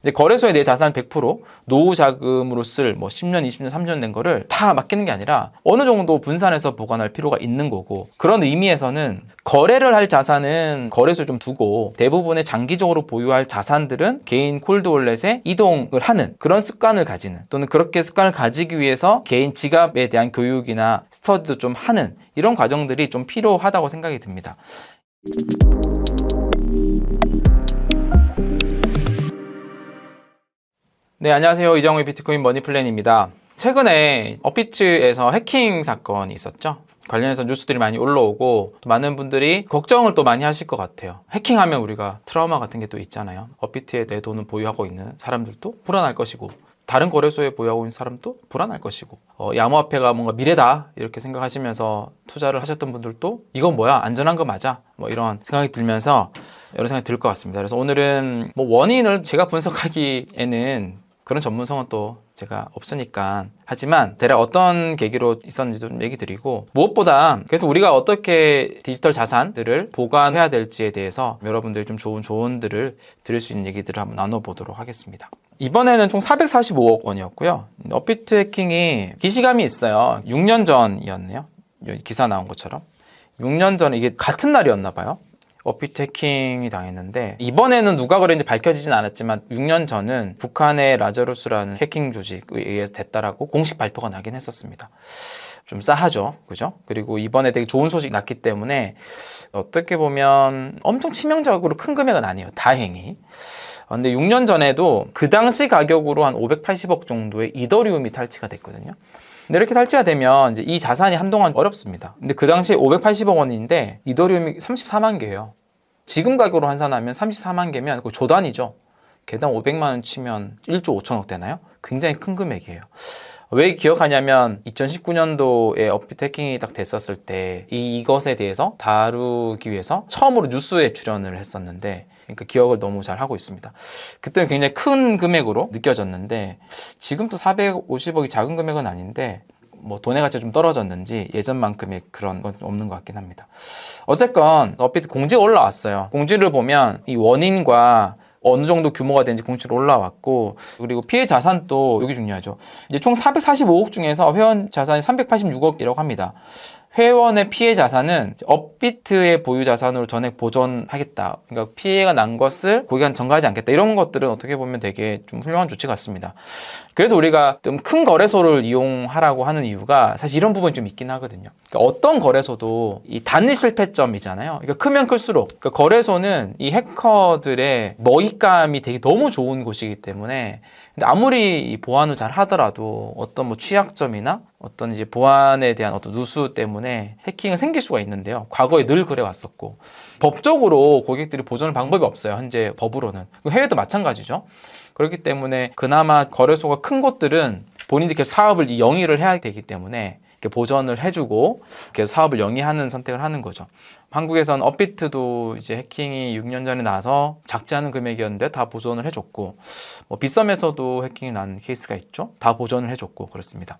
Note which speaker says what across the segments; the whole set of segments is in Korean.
Speaker 1: 이제 거래소에 내 자산 100% 노후 자금으로 쓸 뭐 10년, 20년, 30년 된 거를 다 맡기는 게 아니라 어느 정도 분산해서 보관할 필요가 있는 거고, 그런 의미에서는 거래를 할 자산은 거래소에 좀 두고 대부분의 장기적으로 보유할 자산들은 개인 콜드월렛에 이동을 하는 그런 습관을 가지는, 또는 그렇게 습관을 가지기 위해서 개인 지갑에 대한 교육이나 스터디도 좀 하는 이런 과정들이 좀 필요하다고 생각이 듭니다. 네, 안녕하세요. 이정우의 비트코인 머니플랜입니다. 최근에 업비트에서 해킹 사건이 있었죠. 관련해서 뉴스들이 많이 올라오고, 또 많은 분들이 걱정을 또 많이 하실 것 같아요. 해킹하면 우리가 트라우마 같은 게 또 있잖아요. 업비트에 내 돈을 보유하고 있는 사람들도 불안할 것이고, 다른 거래소에 보유하고 있는 사람도 불안할 것이고, 암호화폐가 뭔가 미래다 이렇게 생각하시면서 투자를 하셨던 분들도 이건 뭐야, 안전한 거 맞아, 뭐 이런 생각이 들면서 여러 생각이 들 것 같습니다. 그래서 오늘은 뭐 원인을 제가 분석하기에는 그런 전문성은 또 제가 없으니까, 하지만 대략 어떤 계기로 있었는지도 좀 얘기 드리고, 무엇보다 그래서 우리가 어떻게 디지털 자산들을 보관해야 될지에 대해서 여러분들이 좀 좋은 조언들을 드릴 수 있는 얘기들을 한번 나눠보도록 하겠습니다. 이번에는 총 445억 원이었고요. 업비트 해킹이 기시감이 있어요. 6년 전이었네요. 기사 나온 것처럼 6년 전에 이게 같은 날이었나 봐요. 업비트 해킹이 당했는데, 이번에는 누가 그랬는지 밝혀지진 않았지만 6년 전은 북한의 라자루스라는 해킹 조직에 의해서 됐다라고 공식 발표가 나긴 했었습니다. 좀 싸하죠, 그죠? 그리고 이번에 되게 좋은 소식이 났기 때문에 어떻게 보면 엄청 치명적으로 큰 금액은 아니에요, 다행히. 근데 6년 전에도 그 당시 가격으로 한 580억 정도의 이더리움이 탈취가 됐거든요. 근데 이렇게 탈취가 되면 이제 이 자산이 한동안 어렵습니다. 근데 그 당시에 580억 원인데 이더리움이 34만 개예요. 지금 가격으로 환산하면 34만 개면 그 조단이죠. 개당 500만 원 치면 1조 5천억 되나요? 굉장히 큰 금액이에요. 왜 기억하냐면 2019년도에 업비트 해킹이 딱 됐었을 때 이것에 대해서 다루기 위해서 처음으로 뉴스에 출연을 했었는데, 그러니까 기억을 너무 잘 하고 있습니다. 그때는 굉장히 큰 금액으로 느껴졌는데, 지금도 450억이 작은 금액은 아닌데 뭐 돈의 가치가 좀 떨어졌는지 예전만큼의 그런 건 없는 것 같긴 합니다. 어쨌건 업비트 공지가 올라왔어요. 공지를 보면 이 원인과 어느 정도 규모가 되는지 공지로 올라왔고, 그리고 피해 자산도 여기 중요하죠. 이제 총 445억 중에서 회원 자산이 386억이라고 합니다. 회원의 피해 자산은 업비트의 보유 자산으로 전액 보존하겠다. 그러니까 피해가 난 것을 고객한테 전가하지 않겠다. 이런 것들은 어떻게 보면 되게 좀 훌륭한 조치 같습니다. 그래서 우리가 좀 큰 거래소를 이용하라고 하는 이유가 사실 이런 부분이 좀 있긴 하거든요. 그러니까 어떤 거래소도 이 단일 실패점이잖아요. 그러니까 크면 클수록, 그러니까 거래소는 이 해커들의 먹잇감이 되게 너무 좋은 곳이기 때문에, 근데 아무리 보안을 잘 하더라도 어떤 뭐 취약점이나 어떤 이제 보안에 대한 어떤 누수 때문에 해킹이 생길 수가 있는데요. 과거에 늘 그래 왔었고, 법적으로 고객들이 보존할 방법이 없어요. 현재 법으로는. 해외도 마찬가지죠. 그렇기 때문에 그나마 거래소가 큰 곳들은 본인들이 계속 사업을 영위를 해야 되기 때문에 이렇게 보전을 해주고 계속 사업을 영위하는 선택을 하는 거죠. 한국에서는 업비트도 이제 해킹이 6년 전에 나서 작지 않은 금액이었는데 다 보존을 해줬고, 뭐 빗썸에서도 해킹이 난 케이스가 있죠. 다 보존을 해줬고 그렇습니다.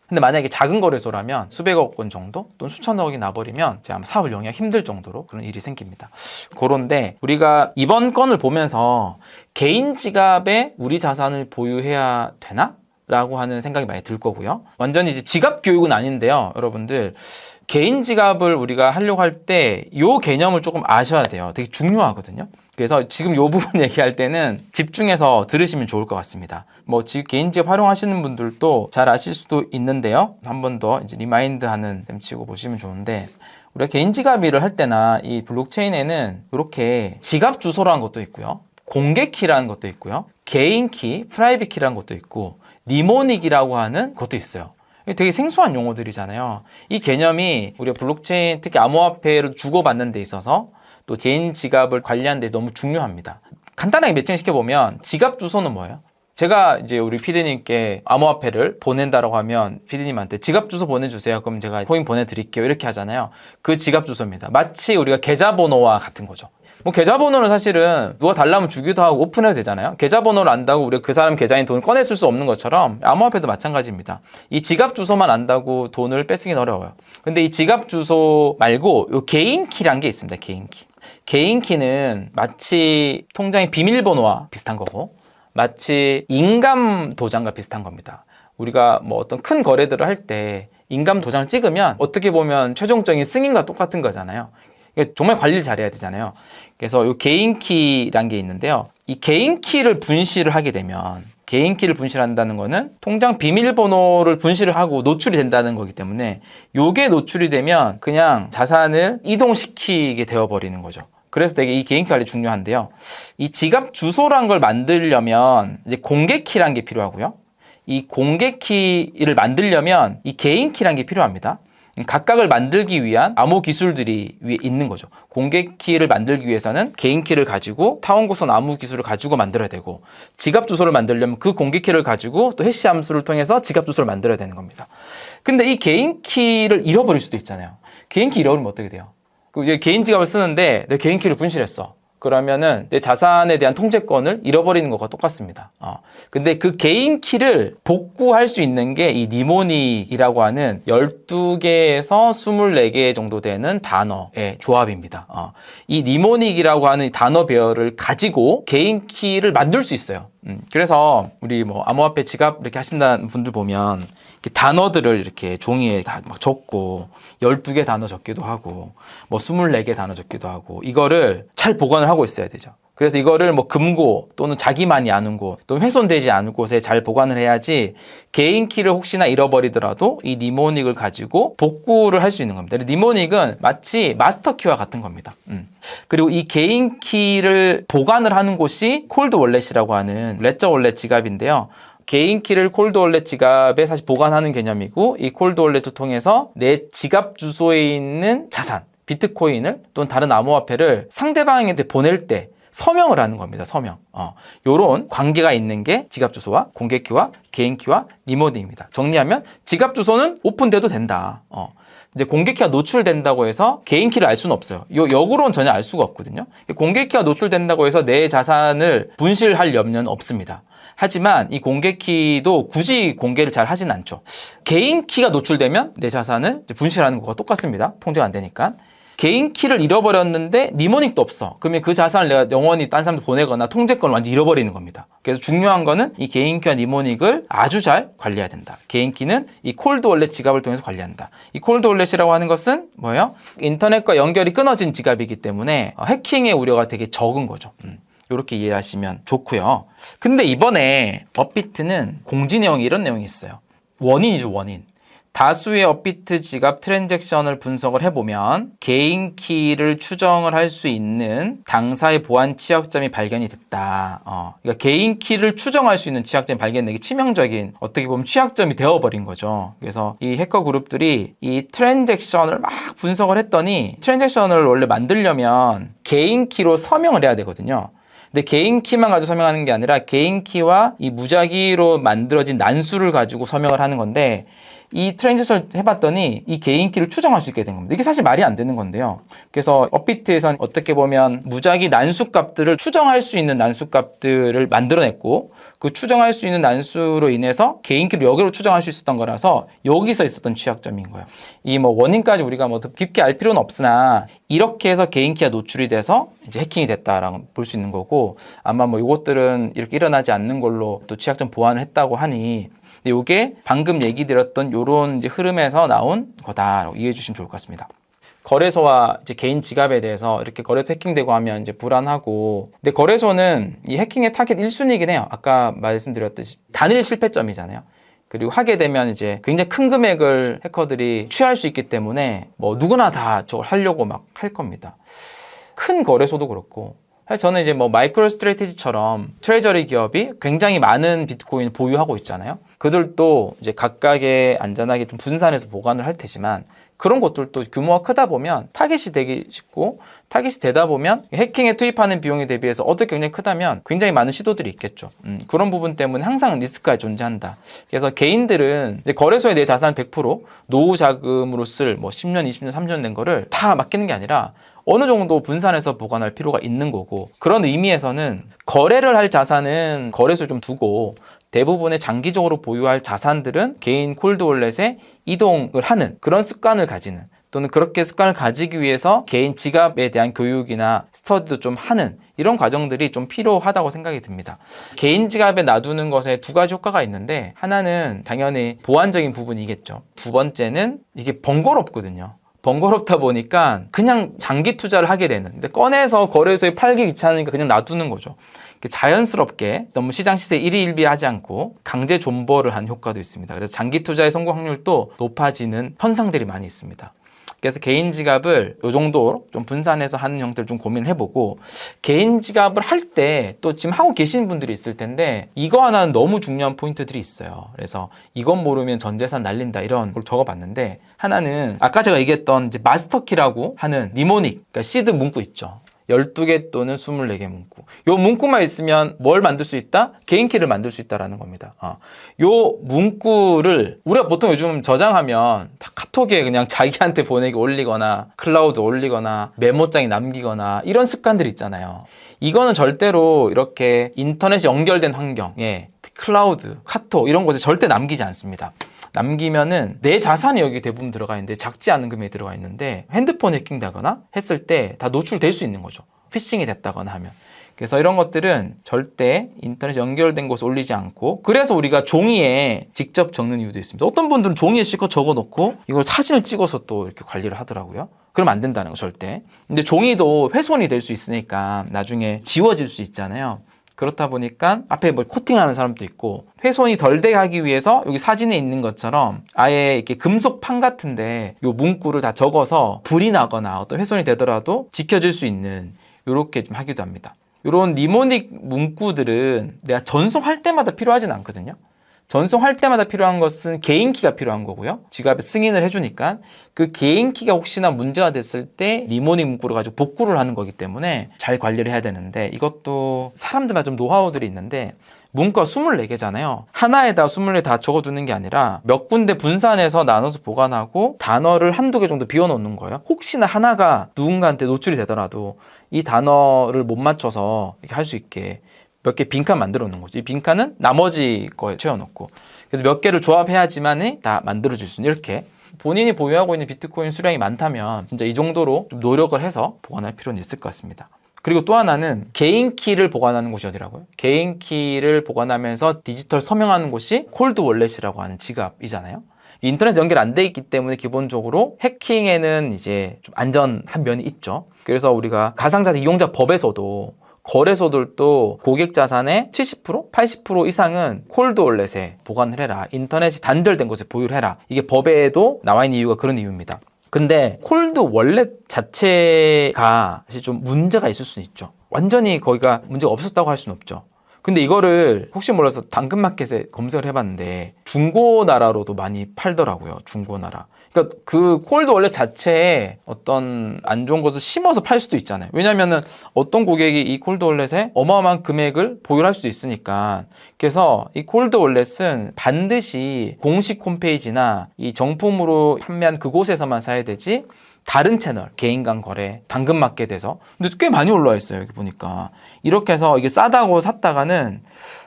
Speaker 1: 근데 만약에 작은 거래소라면 수백억 원 정도 또는 수천억이 나버리면 이제 아마 사업을 영위하기 힘들 정도로 그런 일이 생깁니다. 그런데 우리가 이번 건을 보면서 개인 지갑에 우리 자산을 보유해야 되나? 라고 하는 생각이 많이 들 거고요. 완전히 이제 지갑 교육은 아닌데요. 여러분들, 개인 지갑을 우리가 하려고 할 때 이 개념을 조금 아셔야 돼요. 되게 중요하거든요. 그래서 지금 이 부분 얘기할 때는 집중해서 들으시면 좋을 것 같습니다. 뭐 지금 개인 지갑 활용하시는 분들도 잘 아실 수도 있는데요. 한 번 더 이제 리마인드 하는 셈 치고 보시면 좋은데, 우리가 개인 지갑 일을 할 때나 이 블록체인에는 이렇게 지갑 주소라는 것도 있고요. 공개 키라는 것도 있고요. 개인 키, 프라이빗 키라는 것도 있고, 니모닉이라고 하는 것도 있어요. 되게 생소한 용어들이잖아요. 이 개념이 우리가 블록체인, 특히 암호화폐를 주고받는 데 있어서 또 개인 지갑을 관리하는 데 너무 중요합니다. 간단하게 매칭시켜보면 지갑 주소는 뭐예요? 제가 이제 우리 피디님께 암호화폐를 보낸다라고 하면 피디님한테 지갑 주소 보내주세요. 그럼 제가 코인 보내드릴게요. 이렇게 하잖아요. 그 지갑 주소입니다. 마치 우리가 계좌번호와 같은 거죠. 뭐 계좌번호는 사실은 누가 달라면 주기도 하고 오픈해도 되잖아요. 계좌번호를 안다고 우리가 그 사람 계좌인 돈을 꺼냈을 수 없는 것처럼 암호화폐도 마찬가지입니다. 이 지갑 주소만 안다고 돈을 뺏기긴 어려워요. 근데 이 지갑 주소 말고 요 개인 키란 게 있습니다. 개인 키. 개인 키는 마치 통장의 비밀번호와 비슷한 거고, 마치 인감 도장과 비슷한 겁니다. 우리가 뭐 어떤 큰 거래들을 할 때 인감 도장을 찍으면 어떻게 보면 최종적인 승인과 똑같은 거잖아요. 정말 관리를 잘해야 되잖아요. 그래서 이 개인키란 게 있는데요. 이 개인키를 분실을 하게 되면, 개인키를 분실한다는 거는 통장 비밀번호를 분실을 하고 노출이 된다는 거기 때문에, 요게 노출이 되면 그냥 자산을 이동시키게 되어버리는 거죠. 그래서 되게 이 개인키 관리 중요한데요. 이 지갑 주소란 걸 만들려면 이제 공개키란 게 필요하고요. 이 공개키를 만들려면 이 개인키란 게 필요합니다. 각각을 만들기 위한 암호 기술들이 위에 있는 거죠. 공개키를 만들기 위해서는 개인키를 가지고 타원고선 암호 기술을 가지고 만들어야 되고, 지갑 주소를 만들려면 그 공개키를 가지고 또 해시 함수를 통해서 지갑 주소를 만들어야 되는 겁니다. 근데 이 개인키를 잃어버릴 수도 있잖아요. 개인키 잃어버리면 어떻게 돼요? 이제 개인 지갑을 쓰는데 내 개인키를 분실했어. 그러면은 내 자산에 대한 통제권을 잃어버리는 것과 똑같습니다. 근데 그 개인 키를 복구할 수 있는 게 이 니모닉이라고 하는 12개에서 24개 정도 되는 단어의 조합입니다. 이 니모닉이라고 하는 단어 배열을 가지고 개인 키를 만들 수 있어요. 그래서 우리 뭐 암호화폐 지갑 이렇게 하신다는 분들 보면 이렇게 단어들을 이렇게 종이에 다 막 적고 12개 단어 적기도 하고 뭐 24개 단어 적기도 하고, 이거를 잘 보관을 하고 있어야 되죠. 그래서 이거를 뭐 금고 또는 자기만이 아는 곳 또는 훼손되지 않은 곳에 잘 보관을 해야지 개인 키를 혹시나 잃어버리더라도 이 니모닉을 가지고 복구를 할 수 있는 겁니다. 니모닉은 마치 마스터 키와 같은 겁니다. 그리고 이 개인 키를 보관을 하는 곳이 콜드 월렛이라고 하는 레저 월렛 지갑인데요. 개인 키를 콜드 월렛 지갑에 사실 보관하는 개념이고, 이 콜드 월렛을 통해서 내 지갑 주소에 있는 자산, 비트코인을 또는 다른 암호화폐를 상대방한테 보낼 때 서명을 하는 겁니다. 서명. 요런 관계가 있는 게 지갑 주소와 공개키와 개인키와 니모닉입니다. 정리하면 지갑 주소는 오픈돼도 된다. 이제 공개키가 노출된다고 해서 개인키를 알 수는 없어요. 역으로는 전혀 알 수가 없거든요. 공개키가 노출된다고 해서 내 자산을 분실할 염려는 없습니다. 하지만 이 공개키도 굳이 공개를 잘 하진 않죠. 개인키가 노출되면 내 자산을 분실하는 것과 똑같습니다. 통제가 안 되니까. 개인키를 잃어버렸는데 니모닉도 없어. 그러면 그 자산을 내가 영원히 딴 사람한테 보내거나 통제권을 완전히 잃어버리는 겁니다. 그래서 중요한 거는 이 개인키와 니모닉을 아주 잘 관리해야 된다. 개인키는 이 콜드 월렛 지갑을 통해서 관리한다. 이 콜드 월렛이라고 하는 것은 뭐예요? 인터넷과 연결이 끊어진 지갑이기 때문에 해킹의 우려가 되게 적은 거죠. 이렇게 이해하시면 좋고요. 근데 이번에 업비트는 공지 내용이 이런 내용이 있어요. 원인이죠, 원인. 다수의 업비트 지갑 트랜잭션을 분석을 해보면 개인 키를 추정을 할 수 있는 당사의 보안 취약점이 발견이 됐다. 그러니까 개인 키를 추정할 수 있는 취약점이 발견된 게 치명적인, 어떻게 보면 취약점이 되어버린 거죠. 그래서 이 해커 그룹들이 이 트랜잭션을 막 분석을 했더니, 트랜잭션을 원래 만들려면 개인 키로 서명을 해야 되거든요. 근데 개인 키만 가지고 서명하는 게 아니라 개인 키와 이 무작위로 만들어진 난수를 가지고 서명을 하는 건데, 이 트랜잭션을 해봤더니 이 개인 키를 추정할 수 있게 된 겁니다. 이게 사실 말이 안 되는 건데요. 그래서 업비트에서는 어떻게 보면 무작위 난수 값들을 추정할 수 있는 난수 값들을 만들어냈고, 그 추정할 수 있는 난수로 인해서 개인 키를 여기로 추정할 수 있었던 거라서 여기서 있었던 취약점인 거예요. 이 뭐 원인까지 우리가 뭐 더 깊게 알 필요는 없으나, 이렇게 해서 개인 키가 노출이 돼서 이제 해킹이 됐다라고 볼 수 있는 거고, 아마 뭐 이것들은 이렇게 일어나지 않는 걸로 또 취약점 보완을 했다고 하니, 근데 이게 방금 얘기 드렸던 요런 이제 흐름에서 나온 거다라고 이해해 주시면 좋을 것 같습니다. 거래소와 이제 개인 지갑에 대해서 이렇게 거래소 해킹되고 하면 이제 불안하고, 근데 거래소는 이 해킹의 타겟 1순위이긴 해요. 아까 말씀드렸듯이 단일 실패점이잖아요. 그리고 하게 되면 이제 굉장히 큰 금액을 해커들이 취할 수 있기 때문에 뭐 누구나 다 저걸 하려고 막 할 겁니다. 큰 거래소도 그렇고, 저는 이제 뭐 마이크로 스트래티지처럼 트레저리 기업이 굉장히 많은 비트코인을 보유하고 있잖아요. 그들도 이제 각각의 안전하게 좀 분산해서 보관을 할 테지만, 그런 것들도 규모가 크다 보면 타겟이 되기 쉽고, 타겟이 되다 보면 해킹에 투입하는 비용에 대비해서 얻을 게 굉장히 크다면 굉장히 많은 시도들이 있겠죠. 그런 부분 때문에 항상 리스크가 존재한다. 그래서 개인들은 이제 거래소에 내 자산 100% 노후 자금으로 쓸 뭐 10년, 20년, 30년 된 거를 다 맡기는 게 아니라 어느 정도 분산해서 보관할 필요가 있는 거고, 그런 의미에서는 거래를 할 자산은 거래소에 좀 두고 대부분의 장기적으로 보유할 자산들은 개인 콜드 월렛에 이동을 하는 그런 습관을 가지는, 또는 그렇게 습관을 가지기 위해서 개인 지갑에 대한 교육이나 스터디도 좀 하는 이런 과정들이 좀 필요하다고 생각이 듭니다. 개인 지갑에 놔두는 것에 두 가지 효과가 있는데, 하나는 당연히 보안적인 부분이겠죠. 두 번째는 이게 번거롭거든요. 번거롭다 보니까 그냥 장기 투자를 하게 되는, 근데 꺼내서 거래소에 팔기 귀찮으니까 그냥 놔두는 거죠. 자연스럽게 너무 시장 시세 일희일비하지 않고 강제 존버를 한 효과도 있습니다. 그래서 장기 투자의 성공 확률도 높아지는 현상들이 많이 있습니다. 그래서 개인 지갑을 이 정도 좀 분산해서 하는 형태를 좀 고민해보고, 개인 지갑을 할 때 또 지금 하고 계신 분들이 있을 텐데 이거 하나는 너무 중요한 포인트들이 있어요. 그래서 이건 모르면 전 재산 날린다 이런 걸 적어봤는데, 하나는 아까 제가 얘기했던 이제 마스터키라고 하는 니모닉, 그러니까 시드 문구 있죠. 12개 또는 24개 문구. 요 문구만 있으면 뭘 만들 수 있다? 개인키를 만들 수 있다라는 겁니다. 요 문구를 우리가 보통 요즘 저장하면 다 카톡에 그냥 자기한테 보내기 올리거나 클라우드 올리거나 메모장에 남기거나 이런 습관들이 있잖아요. 이거는 절대로 이렇게 인터넷이 연결된 환경에 클라우드, 카톡 이런 곳에 절대 남기지 않습니다. 남기면은 내 자산이 여기 대부분 들어가 있는데 작지 않은 금액이 들어가 있는데 핸드폰 해킹되거나 했을 때 다 노출될 수 있는 거죠. 피싱이 됐다거나 하면. 그래서 이런 것들은 절대 인터넷 연결된 곳에 올리지 않고, 그래서 우리가 종이에 직접 적는 이유도 있습니다. 어떤 분들은 종이에 실컷 적어놓고 이걸 사진을 찍어서 또 이렇게 관리를 하더라고요. 그러면 안 된다는 거 절대. 근데 종이도 훼손이 될 수 있으니까 나중에 지워질 수 있잖아요. 그렇다 보니까 앞에 뭐 코팅하는 사람도 있고, 훼손이 덜 되게 하기 위해서 여기 사진에 있는 것처럼 아예 이렇게 금속 판 같은데 요 문구를 다 적어서 불이 나거나 어떤 훼손이 되더라도 지켜질 수 있는, 요렇게 좀 하기도 합니다. 요런 니모닉 문구들은 내가 전송할 때마다 필요하진 않거든요. 전송할 때마다 필요한 것은 개인키가 필요한 거고요. 지갑에 승인을 해주니까 그 개인키가 혹시나 문제가 됐을 때 니모닉 문구를 가지고 복구를 하는 거기 때문에 잘 관리를 해야 되는데, 이것도 사람들마다 좀 노하우들이 있는데, 문구가 24개잖아요. 하나에다 24개 다 적어두는 게 아니라 몇 군데 분산해서 나눠서 보관하고 단어를 한두 개 정도 비워놓는 거예요. 혹시나 하나가 누군가한테 노출이 되더라도 이 단어를 못 맞춰서 이렇게 할 수 있게 몇 개 빈칸 만들어 놓는 거죠. 이 빈칸은 나머지 거에 채워놓고, 그래서 몇 개를 조합해야지만 다 만들어질 수 있는, 이렇게 본인이 보유하고 있는 비트코인 수량이 많다면 진짜 이 정도로 좀 노력을 해서 보관할 필요는 있을 것 같습니다. 그리고 또 하나는 개인키를 보관하는 곳이 어디라고요? 개인키를 보관하면서 디지털 서명하는 곳이 콜드 월렛이라고 하는 지갑이잖아요. 인터넷 연결 안 돼 있기 때문에 기본적으로 해킹에는 이제 좀 안전한 면이 있죠. 그래서 우리가 가상자산 이용자 법에서도 거래소들도 고객 자산의 70%, 80% 이상은 콜드 월렛에 보관을 해라. 인터넷이 단절된 곳에 보유를 해라. 이게 법에도 나와 있는 이유가 그런 이유입니다. 근데 콜드 월렛 자체가 사실 좀 문제가 있을 수는 있죠. 완전히 거기가 문제가 없었다고 할 수는 없죠. 근데 이거를 혹시 몰라서 당근마켓에 검색을 해봤는데 중고나라로도 많이 팔더라고요. 중고나라. 그러니까 그 콜드 월렛 자체에 어떤 안 좋은 것을 심어서 팔 수도 있잖아요. 왜냐면은 어떤 고객이 이 콜드 월렛에 어마어마한 금액을 보유할 수도 있으니까. 그래서 이 콜드 월렛은 반드시 공식 홈페이지나 이 정품으로 판매한 그곳에서만 사야 되지, 다른 채널, 개인 간 거래, 당근마켓에서, 근데 꽤 많이 올라와 있어요. 여기 보니까. 이렇게 해서 이게 싸다고 샀다가는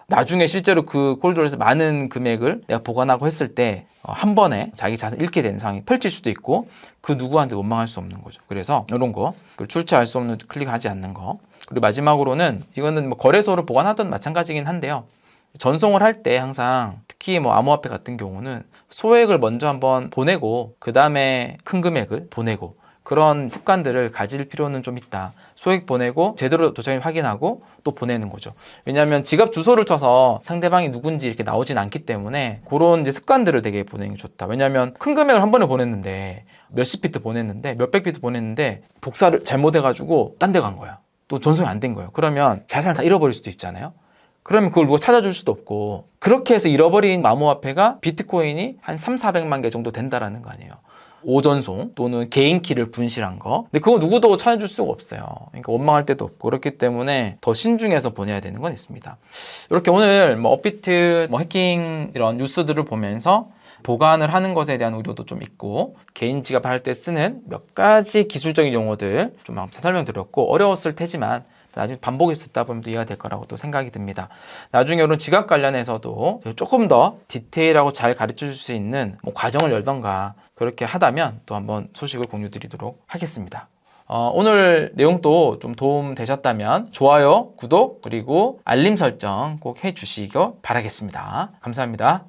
Speaker 1: 나중에 실제로 그 콜드월렛에서 많은 금액을 내가 보관하고 했을 때 한 번에 자기 자산 잃게 되는 상황이 펼칠 수도 있고, 그 누구한테 원망할 수 없는 거죠. 그래서 이런 거, 출처할 수 없는 클릭하지 않는 거. 그리고 마지막으로는 이거는 뭐 거래소를 보관하던 마찬가지긴 한데요. 전송을 할 때 항상 특히 뭐 암호화폐 같은 경우는 소액을 먼저 한번 보내고 그 다음에 큰 금액을 보내고, 그런 습관들을 가질 필요는 좀 있다. 소액 보내고 제대로 도장을 확인하고 또 보내는 거죠. 왜냐하면 지갑 주소를 쳐서 상대방이 누군지 이렇게 나오진 않기 때문에 그런 이제 습관들을 되게 보내는 게 좋다. 왜냐하면 큰 금액을 한 번에 보냈는데 몇십 비트 보냈는데 몇백 비트 보냈는데 복사를 잘못해가지고 딴 데 간 거야. 또 전송이 안 된 거예요. 그러면 자산을 다 잃어버릴 수도 있잖아요. 그러면 그걸 누가 찾아줄 수도 없고, 그렇게 해서 잃어버린 암호화폐가 비트코인이 한 3,400만 개 정도 된다라는 거 아니에요. 오전송 또는 개인키를 분실한 거. 근데 그거 누구도 찾아줄 수가 없어요. 그러니까 원망할 데도 없고, 그렇기 때문에 더 신중해서 보내야 되는 건 있습니다. 이렇게 오늘 뭐 업비트, 뭐 해킹 이런 뉴스들을 보면서 보관을 하는 것에 대한 우려도 좀 있고, 개인 지갑할 때 쓰는 몇 가지 기술적인 용어들 좀 설명드렸고, 어려웠을 테지만 나중에 반복해서 듣다 보면 또 이해가 될 거라고 또 생각이 듭니다. 나중에 이런 지각 관련해서도 조금 더 디테일하고 잘 가르쳐 줄 수 있는 뭐 과정을 열던가 그렇게 하다면 또 한번 소식을 공유 드리도록 하겠습니다. 오늘 내용도 좀 도움 되셨다면 좋아요, 구독, 그리고 알림 설정 꼭 해주시기 바라겠습니다. 감사합니다.